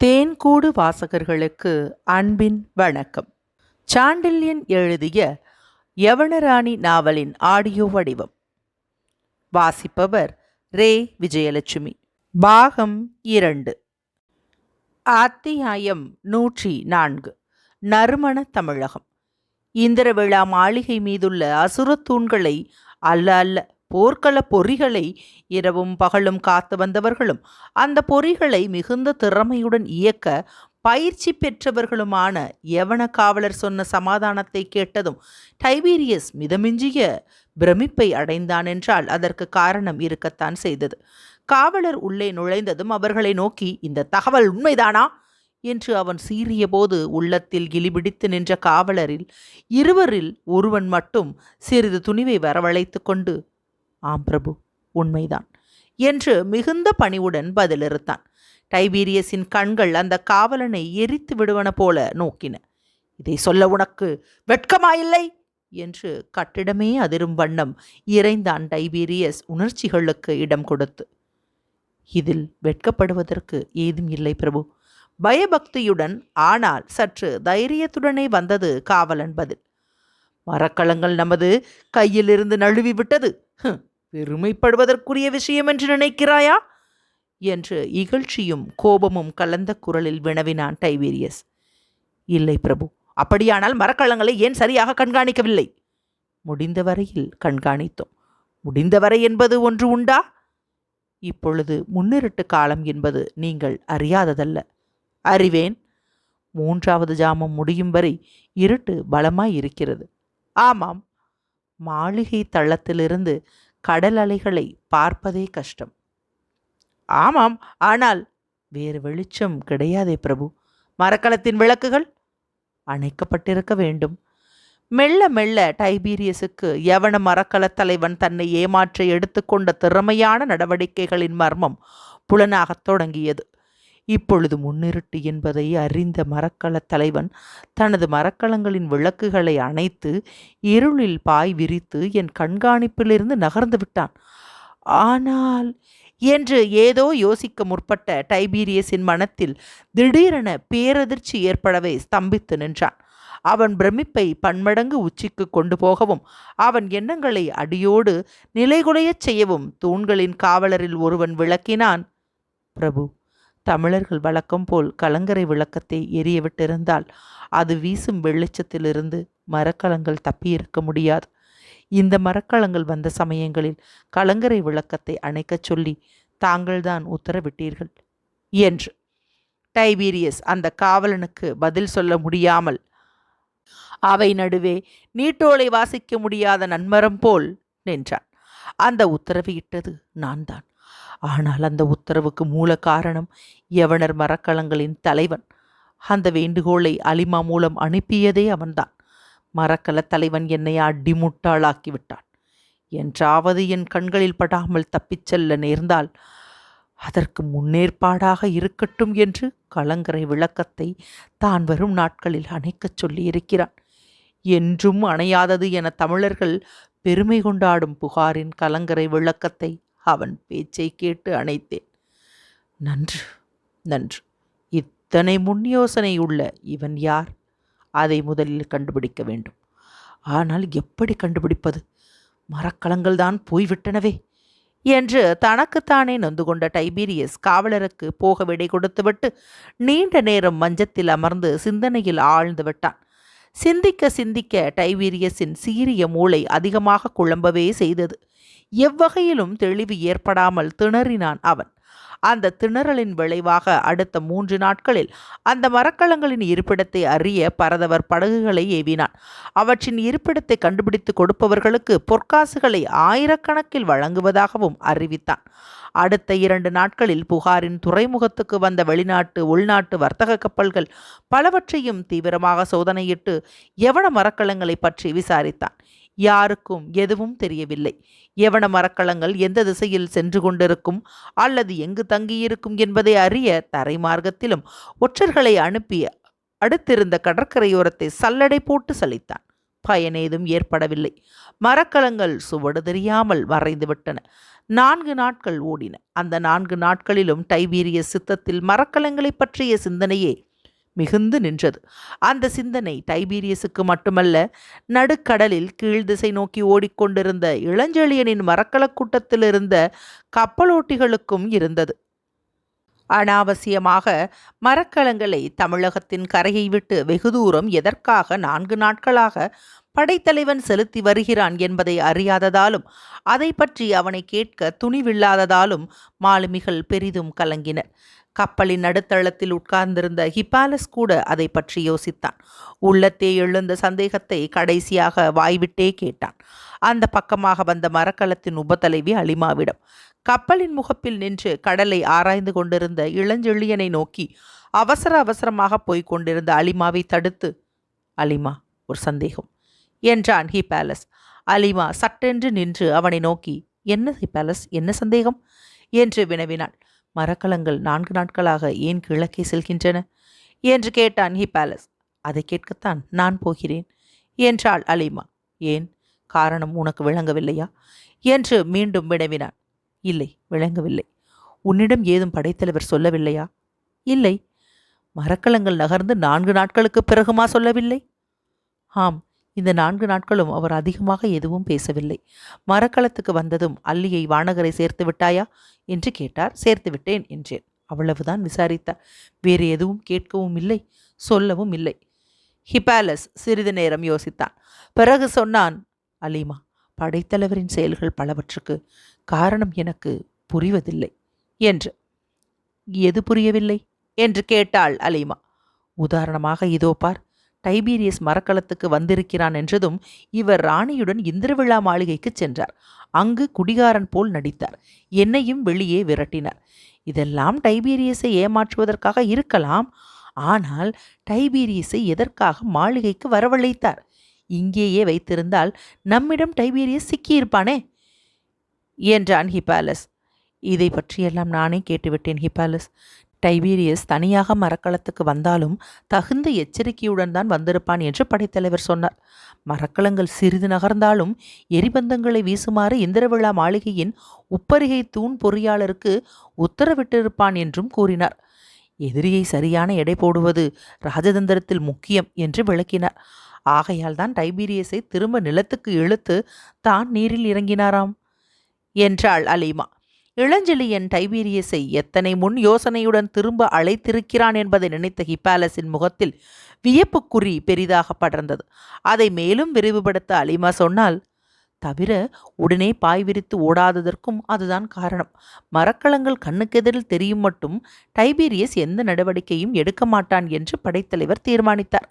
தேன்கூடு வாசகர்களுக்கு அன்பின் வணக்கம். சாண்டில்யன் எழுதிய யவனராணி நாவலின் ஆடியோ வடிவம். வாசிப்பவர் ரே விஜயலட்சுமி. பாகம் 2. அத்தியாயம் 104. நறுமண தமிழகம். இந்திரவிழா மாளிகை மீதுள்ள அசுரத்தூண்களை அல்ல போர்க்கள பொறிகளை இரவும் பகலும் காத்து வந்தவர்களும் அந்த பொறிகளை மிகுந்த திறமையுடன் இயக்க பயிற்சி பெற்றவர்களுமான யவன காவலர் சொன்ன சமாதானத்தை கேட்டதும் டைபீரியஸ் மிதமிஞ்சிய பிரமிப்பை அடைந்தான் என்றால் அதற்கு காரணம் இருக்கத்தான் செய்தது. காவலர் உள்ளே நுழைந்ததும் அவர்களை நோக்கி, இந்த தகவல் உண்மைதானா என்று அவன் சீறிய போது உள்ளத்தில் கிளிபிடித்து நின்ற காவலரில் இருவரில் ஒருவன் மட்டும் சிறிது துணிவை வரவழைத்து கொண்டு, ஆம் பிரபு, உண்மைதான் என்று மிகுந்த பணிவுடன் பதிலிறுத்தான். டைபீரியஸின் கண்கள் அந்த காவலனை எரித்து விடுவன போல நோக்கின. இதை சொல்ல உனக்கு வெட்கமாயில்லை என்று கட்டிடமே அதிரும் வண்ணம் இறைந்தான் டைபீரியஸ் உணர்ச்சிகளுக்கு இடம் கொடுத்து. இதில் வெட்கப்படுவதற்கு ஏதும் இல்லை பிரபு. பயபக்தியுடன் ஆனால் சற்று தைரியத்துடனே வந்தது காவலன் பதில். மரக்கலங்கள் நமது கையிலிருந்து நழுவி விட்டது, பெருமைப்படுவதற்குரிய விஷயம் என்று நினைக்கிறாயா என்று இகழ்ச்சியும் கோபமும் கலந்த குரலில் வினவினான் டைபீரியஸ். இல்லை பிரபு, அப்படியானால் மரக்கலங்களை ஏன் சரியாக கண்காணிக்கவில்லை? முடிந்தவரையில் கண்காணித்தோம். முடிந்தவரை என்பது ஒன்று உண்டா? இப்பொழுது முன்னிருட்டு காலம் என்பது நீங்கள் அறியாததல்ல. அறிவேன். 3வது ஜாமம் முடியும் வரை இருட்டு பலமாய் இருக்கிறது. ஆமாம், மாளிகை தளத்திலிருந்து கடல் அலைகளை பார்ப்பதே கஷ்டம். ஆமாம், ஆனால் வேறு வெளிச்சம் கிடையாதே பிரபு. மரக்கலத்தின் விளக்குகள் அணைக்கப்பட்டிருக்க வேண்டும். மெல்ல மெல்ல டைபீரியஸுக்கு யவன மரக்கலத் தலைவன் தன்னை ஏமாற்ற எடுத்துக்கொண்ட திறமையான நடவடிக்கைகளின் மர்மம் புலனாகத் தொடங்கியது. இப்பொழுது முன்னிருட்டு என்பதை அறிந்த மரக்கலத் தலைவன் தனது மரக்கலங்களின் விளக்குகளை அணைத்து இருளில் பாய் விரித்து என் கண்காணிப்பிலிருந்து நகர்ந்து விட்டான். ஆனால் என்று ஏதோ யோசிக்க முற்பட்ட டைபீரியஸின் மனத்தில் திடீரென பேரதிர்ச்சி ஏற்படவே ஸ்தம்பித்து நின்றான். அவன் பிரமிப்பை பன்மடங்கு உச்சிக்கு கொண்டு போகவும் அவன் எண்ணங்களை அடியோடு நிலைகுலையச் செய்யவும் தூண்களின் காவலரில் ஒருவன் விளக்கினான். பிரபு, தமிழர்கள் வழக்கம் போல் கலங்கரை விளக்கத்தை எரிய விட்டிருந்தால் அது வீசும் வெளிச்சத்திலிருந்து மரக்கலங்கள் தப்பியிருக்க முடியாது. இந்த மரக்கலங்கள் வந்த சமயங்களில் கலங்கரை விளக்கத்தை அணைக்கச் சொல்லி தாங்கள்தான் உத்தரவிட்டீர்கள் என்று டைபீரியஸ் அந்த காவலனுக்கு பதில் சொல்ல முடியாமல் அவை நடுவே நீட்டோலை வாசிக்க முடியாத நன்மரம் போல் நின்றான். அந்த உத்தரவு இட்டது நான் தான். ஆனால் அந்த உத்தரவுக்கு மூல காரணம் யவனர் மரக்கலங்களின் தலைவன். அந்த வேண்டுகோளை அலிமா மூலம் அனுப்பியதே அவன்தான். மரக்கல தலைவன் என்னை அடிமுட்டாளாக்கிவிட்டான். என்றாவது என் கண்களில் படாமல் தப்பிச் செல்ல நேர்ந்தால் அதற்கு முன்னேற்பாடாக இருக்கட்டும் என்று கலங்கரை விளக்கத்தை தான் வரும் நாட்களில் அணைக்கச் சொல்லி இருக்கிறான். என்றும் அணையாதது என தமிழர்கள் பெருமை கொண்டாடும் புகாரின் கலங்கரை விளக்கத்தை அவன் பேச்சை கேட்டு அணைத்தேன். நன்று நன்று. இத்தனை முன் யோசனை உள்ள இவன் யார்? அதை முதலில் கண்டுபிடிக்க வேண்டும். ஆனால் எப்படி கண்டுபிடிப்பது? மரக்கலங்கள் தான் போய்விட்டனவே என்று தனக்குத்தானே நொந்து கொண்ட டைபீரியஸ் காவலருக்கு போக விடை கொடுத்துவிட்டு நீண்ட நேரம் மஞ்சத்தில் அமர்ந்து சிந்தனையில் ஆழ்ந்து விட்டான். சிந்திக்க சிந்திக்க டைபீரியஸின் சீரிய மூளை அதிகமாக குழம்பவே செய்தது. எவ்வகையிலும் தெளிவு ஏற்படாமல் திணறினான் அவன். அந்த திணறலின் விளைவாக அடுத்த 3 நாட்களில் அந்த மரக்கலங்களின் இருப்பிடத்தை அறிய பரதவர் படகுகளை ஏவினான். அவற்றின் இருப்பிடத்தை கண்டுபிடித்து கொடுப்பவர்களுக்கு பொற்காசுகளை ஆயிரக்கணக்கில் வழங்குவதாகவும் அறிவித்தான். அடுத்த 2 நாட்களில் புகாரின் துறைமுகத்துக்கு வந்த வெளிநாட்டு உள்நாட்டு வர்த்தக கப்பல்கள் பலவற்றையும் தீவிரமாக சோதனையிட்டு யவன மரக்கலங்களை பற்றி விசாரித்தான். யாருக்கும் எதுவும் தெரியவில்லை. யவன மரக்கலங்கள் எந்த திசையில் சென்று கொண்டிருக்கும் அல்லது எங்கு தங்கியிருக்கும் என்பதை அறிய தரை மார்க்கத்திலும் ஒற்றர்களை அனுப்பி அடுத்திருந்த கடற்கரையோரத்தை சல்லடை போட்டு சலித்தான். பயனேதும் ஏற்படவில்லை. மரக்கலங்கள் சுவடு தெரியாமல் மறைந்துவிட்டன. 4 நாட்கள் ஓடின. அந்த 4 நாட்களிலும் டைபீரியஸ் சித்தத்தில் மரக்கலங்களை பற்றிய சிந்தனையே மிகுந்து நின்றது. அந்த சிந்தனை டைபீரியஸுக்கு மட்டுமல்ல, நடுக்கடலில் கீழ்திசை நோக்கி ஓடிக்கொண்டிருந்த இளஞ்செழியனின் மரக்கலக் கூட்டத்தில் இருந்த கப்பலோட்டிகளுக்கும் இருந்தது. அனாவசியமாக மரக்கலங்களை தமிழகத்தின் கரையை விட்டு வெகு தூரம் எதற்காக 4 நாட்களாக படைத்தலைவன் செலுத்தி வருகிறான் என்பதை அறியாததாலும் அதை பற்றி அவனை கேட்க துணிவில்லாததாலும் மாலுமிகள் பெரிதும் கலங்கினர். கப்பலின் நடுத்தளத்தில் உட்கார்ந்திருந்த ஹிப்பாலஸ் கூட அதை பற்றி யோசித்தான். உள்ளத்தே எழுந்த சந்தேகத்தை கடைசியாக வாய்விட்டே கேட்டான். அந்த பக்கமாக வந்த மரக்கலத்தின் உபத்தலைவி அலிமாவிடம். கப்பலின் முகப்பில் நின்று கடலை ஆராய்ந்து கொண்டிருந்த இளஞ்செழியனை நோக்கி அவசர அவசரமாக போய்க் கொண்டிருந்த அலிமாவை தடுத்து, அலிமா, ஒரு சந்தேகம் என்றான் ஹிப்பாலஸ். அலிமா சட்டென்று நின்று அவனை நோக்கி, என்ன ஹிப்பாலஸ், என்ன சந்தேகம் என்று வினவினாள். மரக்கலங்கள் 4 நாட்களாக ஏன் கிழக்கே செல்கின்றன என்று கேட்டான் ஹிப்பாலஸ். அதை கேட்கத்தான் நான் போகிறேன் என்றாள் அலிமா. ஏன், காரணம் உனக்கு விளங்கவில்லையா என்று மீண்டும் வினவினான். இல்லை, விளங்கவில்லை. உன்னிடம் ஏதும் படைத்தலைவர் சொல்லவில்லையா? இல்லை. மரக்கலங்கள் நகர்ந்து 4 நாட்களுக்கு பிறகுமா சொல்லவில்லை? ஆம், இந்த 4 நாட்களும் அவர் அதிகமாக எதுவும் பேசவில்லை. மரக்கலத்துக்கு வந்ததும் அல்லியை வானகரை சேர்த்து விட்டாயா என்று கேட்டார். சேர்த்து விட்டேன் என்றேன். அவ்வளவுதான் விசாரித்தார். வேறு எதுவும் கேட்கவும் இல்லை, சொல்லவும் இல்லை. ஹிப்பாலஸ் சிறிது நேரம் யோசித்தான். பிறகு சொன்னான், அலிமா, படைத்தலைவரின் செயல்கள் பலவற்றுக்கு காரணம் எனக்கு புரிவதில்லை என்று. எது புரியவில்லை என்று கேட்டாள் அலிமா. உதாரணமாக இதோ பார், டைபீரியஸ் மரக்கலத்துக்கு வந்திருக்கிறான் என்றதும் இவர் ராணியுடன் இந்திரவிழா மாளிகைக்கு சென்றார். அங்கு குடிகாரன் போல் நடித்தார். என்னையும் வெளியே விரட்டினார். இதெல்லாம் டைபீரியஸை ஏமாற்றுவதற்காக இருக்கலாம். ஆனால் டைபீரியஸை எதற்காக மாளிகைக்கு வரவழைத்தார்? இங்கேயே வைத்திருந்தால் நம்மிடம் டைபீரியஸ் சிக்கியிருப்பானே என்றான் ஹிப்பாலஸ். இதை பற்றியெல்லாம் நானே கேட்டுவிட்டேன் ஹிப்பாலஸ். டைபீரியஸ் தனியாக மரக்கலத்துக்கு வந்தாலும் தகுந்த எச்சரிக்கையுடன் தான் வந்திருப்பான் என்று படைத்தலைவர் சொன்னார். மரக்கலங்கள் சிறிது நகர்ந்தாலும் எரிபந்தங்களை வீசுமாறு இந்திரவிழா மாளிகையின் உப்பரிகை தூண் பொறியாளருக்கு உத்தரவிட்டிருப்பான் என்றும் கூறினார். எதிரியை சரியான எடை போடுவது ராஜதந்திரத்தில் முக்கியம் என்று விளக்கினார். ஆகையால் தான் டைபீரியஸை திரும்ப நிலத்துக்கு இழுத்து தான் நீரில் இறங்கினாராம் என்றாள் அலிமா. இளஞ்செழியன் டைபீரியஸை எத்தனை முன் யோசனையுடன் திரும்ப அழைத்திருக்கிறான் என்பதை நினைத்த ஹிப்பாலஸின் முகத்தில் வியப்புக்குறி பெரிதாக படர்ந்தது. அதை மேலும் விரிவுபடுத்த அலிமா சொன்னால், தவிர உடனே பாய் விரித்து ஓடாததற்கும் அதுதான் காரணம். மரக்கலங்கள் கண்ணுக்கெதிரில் தெரியும் மட்டும் டைபீரியஸ் எந்த நடவடிக்கையும் எடுக்க மாட்டான் என்று படைத்தலைவர் தீர்மானித்தார்.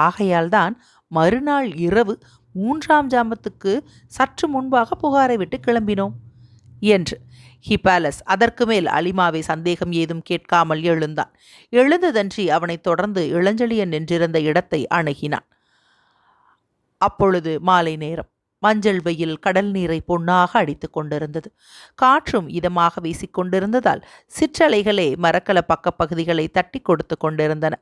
ஆகையால்தான் மறுநாள் இரவு 3ஆம் ஜாமத்துக்கு சற்று முன்பாக புகாரை விட்டு கிளம்பினோம் என்று. ஹிப்பாலஸ் அதற்கு மேல் அலிமாவை சந்தேகம் ஏதும் கேட்காமல் எழுந்தான். எழுந்ததன்றி அவனை தொடர்ந்து இளஞ்செழியன் நின்றிருந்த இடத்தை அணுகினான். அப்பொழுது மாலை நேரம். மஞ்சள் வெயில் கடல் நீரை பொன்னாக அடித்து கொண்டிருந்தது. காற்றும் இதமாக வீசிக்கொண்டிருந்ததால் சிற்றலைகளே மரக்கல பக்கப்பகுதிகளை தட்டி கொடுத்து கொண்டிருந்தன.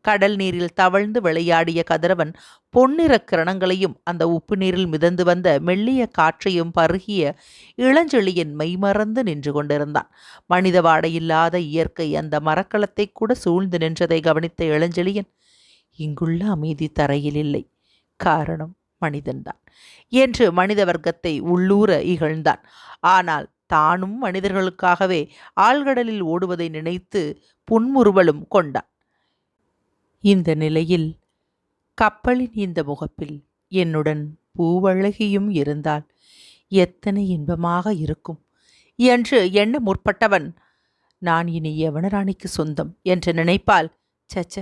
கடல் நீரில் தவழ்ந்து விளையாடிய கதிரவன் பொன்னிற கிரணங்களையும் அந்த உப்பு நீரில் மிதந்து வந்த மெல்லிய காற்றையும் பருகிய இளஞ்செழியன் மெய்மறந்து நின்று கொண்டிருந்தான். மனித வாடையில்லாத இயற்கை அந்த மரக்கலத்தை கூட சூழ்ந்து நின்றதை கவனித்த இளஞ்செழியன், இங்குள்ள அமைதி தரையில் இல்லை, காரணம் மனிதன்தான் என்று மனித வர்க்கத்தை உள்ளூர இகழ்ந்தான். ஆனால் தானும் மனிதர்களுக்காகவே ஆழ்கடலில் ஓடுவதை நினைத்து புன்முறுவலும் கொண்டான். இந்த நிலையில் கப்பலின் இந்த முகப்பில் என்னுடன் பூவழகியும் இருந்தால் எத்தனை இன்பமாக இருக்கும் என்று எண்ண முற்பட்டவன், நான் இனி யவனராணிக்கு சொந்தம் என்று நினைப்பால், சச்ச,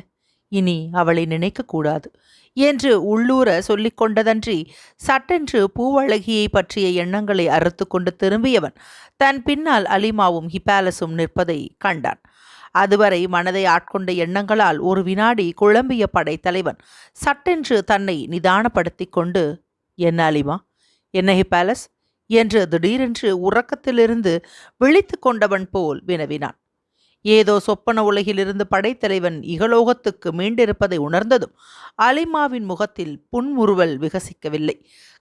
இனி அவளை நினைக்கக்கூடாது என்று உள்ளூர சொல்லிக் கொண்டதன்றி சட்டென்று பூவழகியை பற்றிய எண்ணங்களை அறுத்து கொண்டு திரும்பியவன் தன் பின்னால் அலிமாவும் ஹிப்பாலஸும் நிற்பதை கண்டான். அதுவரை மனதை ஆட்கொண்ட எண்ணங்களால் ஒரு வினாடி குழம்பிய படைத்தலைவன் சட்டென்று தன்னை நிதானப்படுத்தி கொண்டு, என்ன அலிமா, என்ன ஹிப்பாலஸ் என்று திடீரென்று உறக்கத்திலிருந்து விழித்து கொண்டவன் போல் வினவினான். ஏதோ சொப்பன உலகிலிருந்து படைத்தலைவன் இகலோகத்துக்கு மீண்டிருப்பதை உணர்ந்ததும் அலிமாவின் முகத்தில் புன்முறுவல் விகசிக்கவில்லை.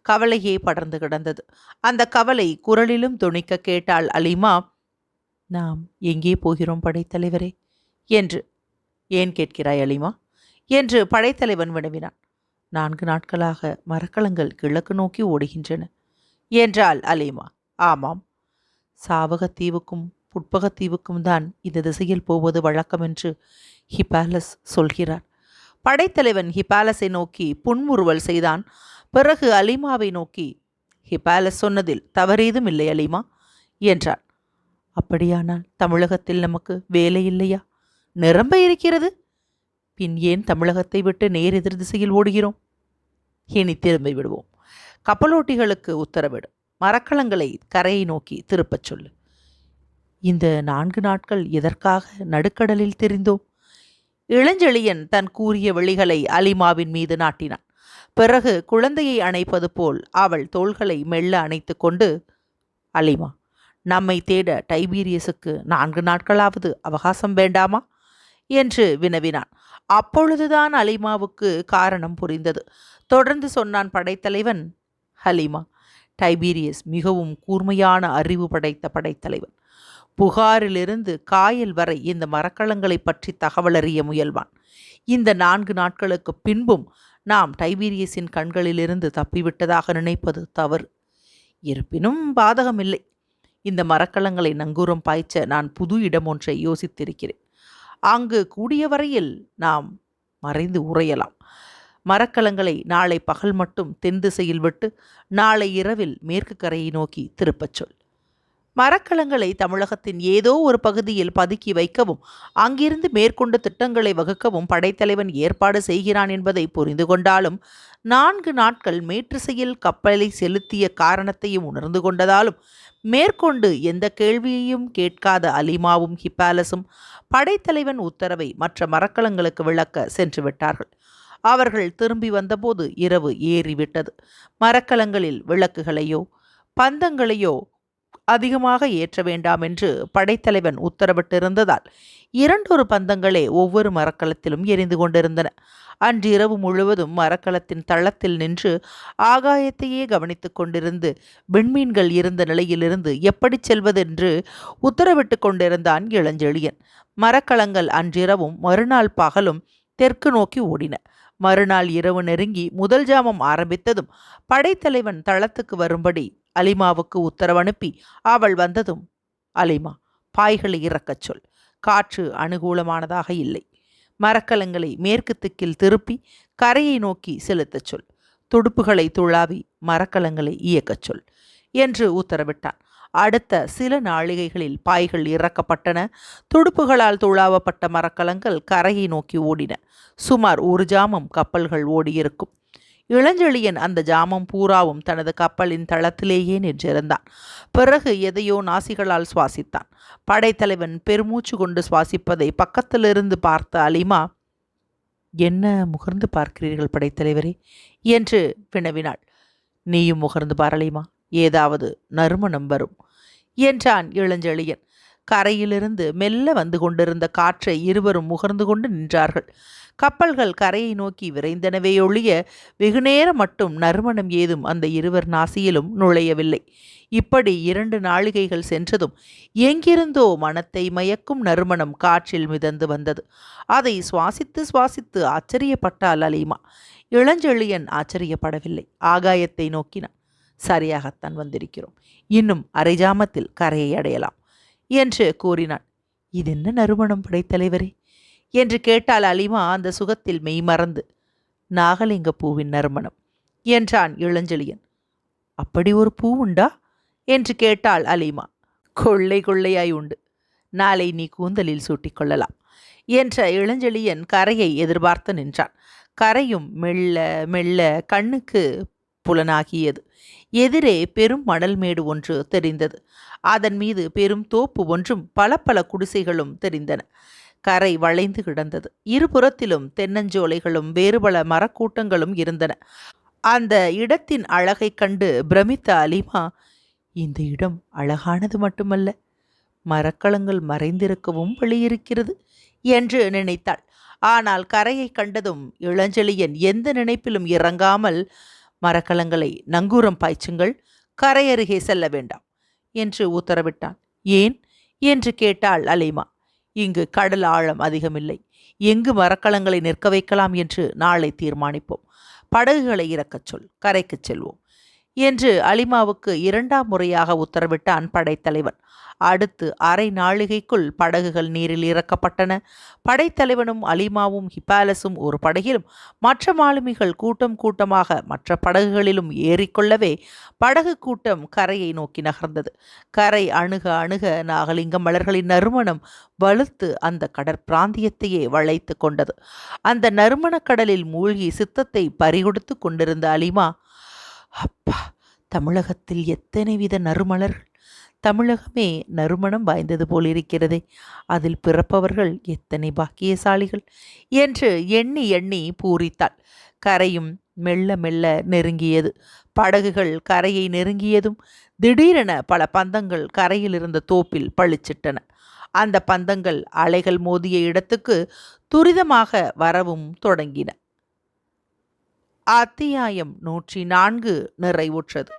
கவலையே படர்ந்து கிடந்தது. அந்த கவலை குரலிலும் துணிக்க கேட்டாள் அலிமா. நாம் எங்கே போகிறோம் படைத்தலைவரே என்று. ஏன் கேட்கிறாய் அலிமா என்று படைத்தலைவன் வினவினான். 4 நாட்களாக மரக்கலங்கள் கிழக்கு நோக்கி ஓடுகின்றன என்றாள் அலிமா. ஆமாம், சாவகத்தீவுக்கும் புட்பகத்தீவுக்கும் தான் இந்த திசையில் போவது வழக்கம் என்று ஹிபாலஸ் சொல்கிறார். படைத்தலைவன் ஹிபாலஸை நோக்கி புன்முறுவல் செய்தான். பிறகு அலிமாவை நோக்கி, ஹிபாலஸ் சொன்னதில் தவறேதும் இல்லை அலிமா என்றான். அப்படியானால் தமிழகத்தில் நமக்கு வேலை இல்லையா? நிரம்ப இருக்கிறது. பின் ஏன் தமிழகத்தை விட்டு நேர் எதிர் திசையில் ஓடுகிறோம்? இனி திரும்பி விடுவோம். கப்பலோட்டிகளுக்கு உத்தரவிடு. மரக்கலங்களை கரையை நோக்கி திருப்பச் சொல்லு. இந்த 4 நாட்கள் எதற்காக நடுக்கடலில் தெரிந்தோம்? இளஞ்செழியன் தன் கூறிய விழிகளை அலிமாவின் மீது நாட்டினான். பிறகு குழந்தையை அணைப்பது போல் அவள் தோள்களை மெல்ல அணைத்து கொண்டு, அலிமா, நம்மை தேட டைபீரியஸுக்கு 4 நாட்களாவது அவகாசம் வேண்டாமா என்று வினவினான். அப்பொழுதுதான் அலிமாவுக்கு காரணம் புரிந்தது. தொடர்ந்து சொன்னான் படைத்தலைவன். அலிமா, டைபீரியஸ் மிகவும் கூர்மையான அறிவு படைத்த படைத்தலைவன். புகாரிலிருந்து காயல் வரை இந்த மரக்கலங்களை பற்றி தகவல் அறிய முயல்வான். இந்த 4 நாட்களுக்கு பின்பும் நாம் டைபீரியஸின் கண்களிலிருந்து தப்பிவிட்டதாக நினைப்பது தவறு. இருப்பினும் பாதகமில்லை. இந்த மரக்கலங்களை நங்கூரம் பாய்ச்ச நான் புது இடம் ஒன்றை யோசித்திருக்கிறேன். அங்கு கூடிய வரையில் நாம் மறைந்து உறையலாம். மரக்கலங்களை நாளை பகல் மட்டும் தென் திசையில் விட்டு நாளை இரவில் மேற்கு கரையை நோக்கி திருப்பச் சொல். மரக்கலங்களை தமிழகத்தின் ஏதோ ஒரு பகுதியில் பதுக்கி வைக்கவும் அங்கிருந்து மேற்கொண்டு திட்டங்களை வகுக்கவும் படைத்தலைவன் ஏற்பாடு செய்கிறான் என்பதை புரிந்து கொண்டாலும் 4 நாட்கள் மேற்றிசையில் கப்பலை செலுத்திய காரணத்தையும் உணர்ந்து கொண்டதாலும் மேற்கொண்டு எந்த கேள்வியையும் கேட்காத அலிமாவும் ஹிபாலஸும் படைத்தலைவன் உத்தரவை மற்ற மரக்கலங்களுக்கு விளக்க சென்று விட்டார்கள். அவர்கள் திரும்பி வந்தபோது இரவு ஏறிவிட்டது. மரக்கலங்களில் விளக்குகளையோ பந்தங்களையோ அதிகமாக ஏற்ற வேண்டாம் என்று படைத்தலைவன் உத்தரவிட்டிருந்ததால் 2 பந்தங்களே ஒவ்வொரு மரக்கலத்திலும் எரிந்து கொண்டிருந்தன. அன்று இரவு முழுவதும் மரக்கலத்தின் தளத்தில் நின்று ஆகாயத்தையே கவனித்து கொண்டிருந்து விண்மீன்கள் இருந்த நிலையிலிருந்து எப்படி செல்வதென்று உத்தரவிட்டு கொண்டிருந்தான் இளஞ்செழியன். மரக்கலங்கள் அன்றிரவும் மறுநாள் பகலும் தெற்கு நோக்கி ஓடின. மறுநாள் இரவு நெருங்கி முதல் ஜாமம் ஆரம்பித்ததும் படைத்தலைவன் தளத்துக்கு வரும்படி அலிமாவுக்கு உத்தரவனுப்பி அவள் வந்ததும், அலிமா, பாய்களை இறக்கச் சொல். காற்று அனுகூலமானதாக இல்லை. மரக்கலங்களை மேற்கு திக்கில் திருப்பி கரையை நோக்கி செலுத்தச் சொல். துடுப்புகளை துளாவி மரக்கலங்களை இயக்கச் சொல் என்று உத்தரவிட்டான். அடுத்த சில நாழிகைகளில் பாய்கள் இறக்கப்பட்டன. துடுப்புகளால் துளாவப்பட்ட மரக்கலங்கள் கரையை நோக்கி ஓடின. சுமார் 1 ஜாமம் கப்பல்கள் ஓடியிருக்கும். இளஞ்செழியன் அந்த ஜாமம் பூராவும் தனது கப்பலின் தளத்திலேயே நின்றிருந்தான். பிறகு எதையோ நாசிகளால் சுவாசித்தான். படைத்தலைவன் பெருமூச்சு கொண்டு சுவாசிப்பதை பக்கத்திலிருந்து பார்த்த அலிமா, என்ன முகர்ந்து பார்க்கிறீர்கள் படைத்தலைவரே என்று வினவினாள். நீயும் முகர்ந்து பார் அலிமா, ஏதாவது நறுமணம் வரும் என்றான் இளஞ்செழியன். கரையிலிருந்து மெல்ல வந்து கொண்டிருந்த காற்றை இருவரும் முகர்ந்து கொண்டு நின்றார்கள். கப்பல்கள் கரையை நோக்கி விரைந்தனவே ஒழிய வெகுநேரம் மட்டும் நறுமணம் ஏதும் அந்த இருவர் நாசியிலும் நுழையவில்லை. இப்படி 2 நாழிகைகள் சென்றதும் எங்கிருந்தோ மனத்தை மயக்கும் நறுமணம் காற்றில் மிதந்து வந்தது. அதை சுவாசித்து சுவாசித்து ஆச்சரியப்பட்டாள் அலிமா. இளஞ்செழியன் ஆச்சரியப்படவில்லை. ஆகாயத்தை நோக்கினான். சரியாகத்தான் வந்திருக்கிறோம். இன்னும் அரை ஜாமத்தில் கரையை அடையலாம் என்று கூறினான். இதென்ன நறுமணம் படைத்தலைவரே என்று கேட்டால் அலிமா அந்த சுகத்தில் மெய்மறந்து. நாகலிங்க பூவின் நறுமணம் என்றான் இளஞ்செழியன். அப்படி ஒரு பூ உண்டா என்று கேட்டாள் அலிமா. கொள்ளை கொள்ளையாய் உண்டு. நாளை நீ கூந்தலில் சூட்டிக்கொள்ளலாம் என்ற இளஞ்செழியன் கரையை எதிர்பார்த்து நின்றான். கரையும் மெல்ல மெல்ல கண்ணுக்கு புலனாகியது. எதிரே பெரும் மணல் மேடு ஒன்று தெரிந்தது. அதன் மீது பெரும் தோப்பு ஒன்றும் பல பல குடிசைகளும் தெரிந்தன. கரை வளைந்து கிடந்தது. இருபுறத்திலும் தென்னஞ்சோலைகளும் வேறுபல மரக்கூட்டங்களும் இருந்தன. அந்த இடத்தின் அழகை கண்டு பிரமித்த அலிமா, இந்த இடம் அழகானது மட்டுமல்ல, மரக்கலங்கள் மறைந்திருக்கவும் வழியிருக்கிறது என்று நினைத்தாள். ஆனால் கரையை கண்டதும் இளஞ்செழியன் எந்த நினைப்பிலும் இறங்காமல், மரக்கலங்களை நங்கூரம் பாய்ச்சுங்கள், கரை அருகே செல்ல வேண்டாம் என்று உத்தரவிட்டான். ஏன் என்று கேட்டாள் அலிமா. இங்கு கடல் ஆழம் அதிகமில்லை. எங்கு மரக்கலங்களை நிற்க வைக்கலாம் என்று நாளை தீர்மானிப்போம். படகுகளை இறக்கச் சொல், கரைக்குச் செல்வோம் என்று அலிமாவுக்கு 2ஆம் முறையாக உத்தரவிட்டான் படைத்தலைவன். அடுத்து அரை நாழிகைக்குள் படகுகள் நீரில் இறக்கப்பட்டன. படைத்தலைவனும் அலிமாவும் ஹிபாலஸும் ஒரு படகிலும் மற்ற மாலுமிகள் கூட்டம் கூட்டமாக மற்ற படகுகளிலும் ஏறிக்கொள்ளவே படகு கூட்டம் கரையை நோக்கி நகர்ந்தது. கரை அணுக அணுக நாகலிங்க மலர்களின் நறுமணம் வலுத்து அந்த கடற்பிராந்தியத்தையே வளைத்து கொண்டது. அந்த நறுமணக் கடலில் மூழ்கி சித்தத்தை பறிகொடுத்து கொண்டிருந்த அலிமா, அப்பா, தமிழகத்தில் எத்தனை வித நறுமலர்கள்! தமிழகமே நறுமணம் வாய்ந்தது போலிருக்கிறதே, அதில் பிறப்பவர்கள் எத்தனை பாக்கியசாலிகள் என்று எண்ணி எண்ணி பூரித்தாள். கரையும் மெல்ல மெல்ல நெருங்கியது. படகுகள் கரையை நெருங்கியதும் திடீரென பல பந்தங்கள் கரையில் இருந்த தோப்பில் பளிச்சிட்டன. அந்த பந்தங்கள் அலைகள் மோதிய இடத்துக்கு துரிதமாக வரவும் தொடங்கின. அத்தியாயம் 104 நிறைவுற்றது.